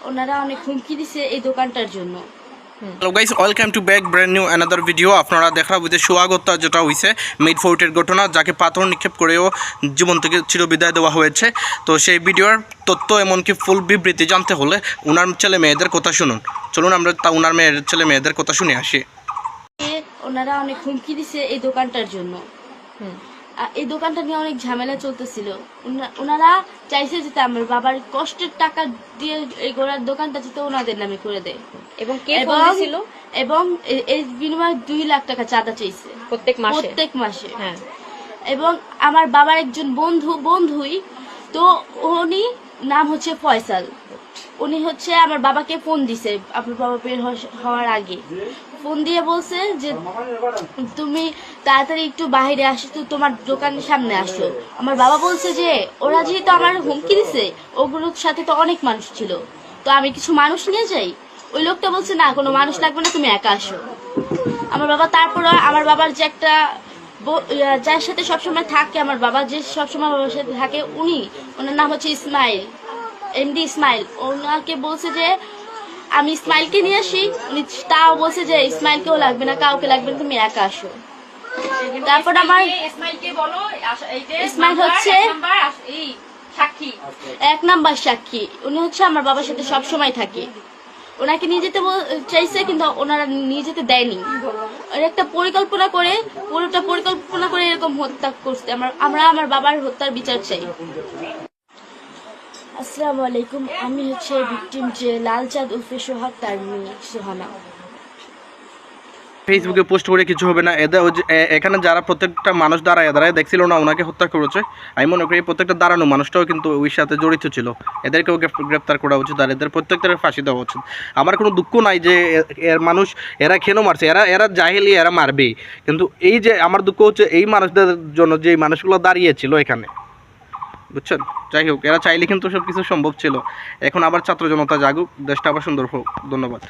ওনারা অনেক হুমকি দিছে এই দোকানটার জন্য। Hello guys, welcome to back brand new another video. আপনারা দেখার বুঝে সোয়াগতা যেটা হয়েছে মিড ফোর্টের ঘটনা, যাকে পাথর নিক্ষেপ করেও জীবন থেকে চিরবিদায় দেওয়া হয়েছে। তো সেই ভিডিওর তথ্য এমনকি ফুল বিবৃতি জানতে হলে ওনার ছেলে মেয়েদের কথা শুনুন। চলুন আমরা ওনার ছেলে মেয়েদের কথা শুনে আসি। ওনারা অনেক হুমকি দিছে এই দোকানটার জন্য। এই দোকানটা নিয়ে অনেক ঝামেলা চলতেছিল। ওনারা চাইছে যে আমার বাবার কষ্টের টাকা দিয়ে এই গোড়ার দোকানটা যাতে ওনাদের নামে করে দেয়, এবং কে বলেছিল, এবং এর বিনিময়ে 2 লাখ টাকা চাঁদা চাইছে প্রত্যেক মাসে। হ্যাঁ, এবং আমার বাবার একজন বন্ধুই তো, উনি নাম হচ্ছে ফয়সাল। উনি হচ্ছে আমার বাবাকে ফোন দিছে আপনার বাবা বের হওয়ার আগে, ফোন দিয়ে বলছে যে তুমি তাড়াতাড়ি একটু বাইরে আসো, তো তোমার দোকানের সামনে আসো। আমার বাবা বলছে যে ওরা যেহেতু আমার হুমকি দিছে, ওগুলোর সাথে তো অনেক মানুষ ছিল, তো আমি কিছু মানুষ নিয়ে যাই। ওই লোকটা বলছে না, কোনো মানুষ লাগবে না, তুমি একা আসো। আমার বাবা তারপরে আমার বাবার যে একটা যার সাথে সবসময় থাকে, আমার বাবা যে সবসময় বাবার সাথে থাকে, ওনার নাম হচ্ছে ইসমাইল, এমডি ইসমাইল। ওনাকে বলছে যে আমি ইসমাইলকে নিয়ে আসি, উনি তাও বলছে যে ইসমাইলকেও লাগবে না, কাউকে লাগবে না, তুমি একা আসো। তারপর আমার ইসমাইল হচ্ছে 1 নাম্বার সাক্ষী। উনি হচ্ছে আমার বাবার সাথে সবসময় থাকে। ওনাকে নিয়ে যেতে চাইছে, কিন্তু ওনারা নিয়ে যেতে দেয়নি। একটা পুরোটা পরিকল্পনা করে এরকম হত্যা করছে। আমরা আমার বাবার হত্যার বিচার চাই। আসসালামু আলাইকুম, আমি হচ্ছে ভিকটিম যে লালচাঁদ উর্ফে সোহাগ, তার মেয়ে সোহানা। ফেসবুকে পোস্ট করে কিছু হবে না। এখানে যারা প্রত্যেকটা মানুষ দাঁড়ায় দেখছিল না ওনাকে হত্যা করেছে, আমি মনে করি প্রত্যেকটা দাঁড়ানো মানুষটাও কিন্তু ওই সাথে জড়িত ছিল। এদেরকেও গ্রেপ্তার করা উচিত, আর এদের প্রত্যেকটার ফাঁসি দেওয়া উচিত। আমার কোনো দুঃখ নাই যে এরা কেন মারছে, এরা জাহেলি, এরা মারবেই। কিন্তু এই যে আমার দুঃখ হচ্ছে এই মানুষদের জন্য, যে মানুষগুলো দাঁড়িয়েছিল এখানে, বুঝছেন। যাই হোক, এরা চাইলে কিন্তু সব কিছু সম্ভব ছিল। এখন আবার ছাত্র জনতা জাগুক, দেশটা আবার সুন্দর হোক। ধন্যবাদ।